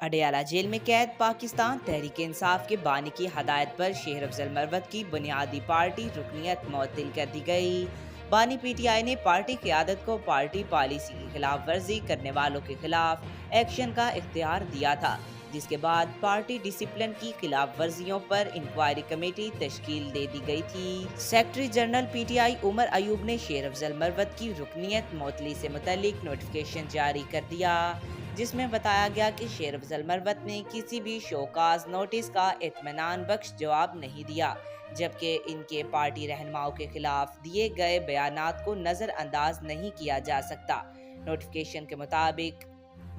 Adiala jail में कैद पाकिस्तान तहरीक इंसाफ के बानी की हदायत पर शेर अफजल मरवत की बुनियादी पार्टी रुकनीत मुअत्तल कर दी गई। बानी पीटीआई ने पार्टी क़यादत को पार्टी पॉलिसी की खिलाफ वर्जी करने वालों के खिलाफ एक्शन का इख्तियार दिया था, जिसके बाद पार्टी डिसिप्लिन की खिलाफ वर्जियों पर इंक्वायरी कमेटी तश्कील दे दी गई थी। Secretary general PTI Omar Ayub ने शेर अफजल मरवत की रुकनीत मुअत्तली से मुतल्लिक नोटिफिकेशन जारी कर दिया, जिसमें बताया गया कि शेर अफजल मरवत ने किसी भी शोकाज नोटिस का इत्मीनान बख्श जवाब नहीं दिया, जबकि इनके पार्टी रहनुमाओं के खिलाफ दिए गए बयानात को नज़रअंदाज नहीं किया जा सकता। नोटिफिकेशन के मुताबिक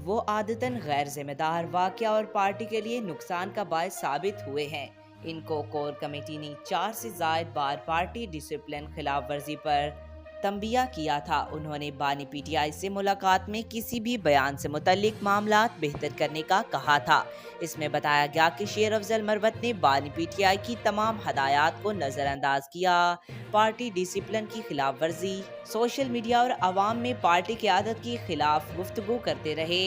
वो आदतन गैर जिम्मेदार, वाक़या और पार्टी के लिए नुकसान का बायस साबित हुए हैं। इनको कोर कमेटी ने 4 से ज़ायद बार पार्टी डिसिप्लिन खिलाफ वर्जी पर तंबिया किया था। उन्होंने बानी पीटीआई से मुलाकात में किसी भी बयान से मुतल्लिक मामलात बेहतर करने का कहा था। इसमें बताया गया कि शेर अफजल मरवत ने बानी पीटीआई की तमाम हदायत को नज़रअंदाज किया, पार्टी डिसिप्लिन की खिलाफ वर्जी, सोशल मीडिया और अवाम में पार्टी की आदत के खिलाफ गुफ्तगू करते रहे।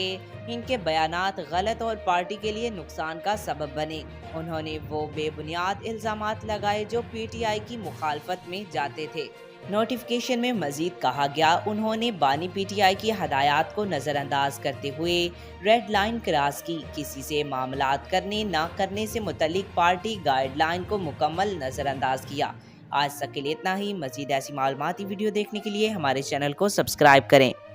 इनके बयानात गलत और पार्टी के लिए नुकसान का सबब बने। उन्होंने वो बेबुनियाद इल्जामात लगाए जो पीटीआई की मुखालफत में जाते थे। नोटिफिकेशन में मजीद कहा गया, उन्होंने बानी पीटीआई की हदायत को नज़रअंदाज करते हुए रेड लाइन क्रॉस की, किसी से मामलात करने ना करने से मुतल्लिक पार्टी गाइडलाइन को मुकम्मल नज़रअंदाज किया। आज तक के लिए इतना ही। मजीद ऐसी मालूमाती वीडियो देखने के लिए हमारे चैनल को सब्सक्राइब करें।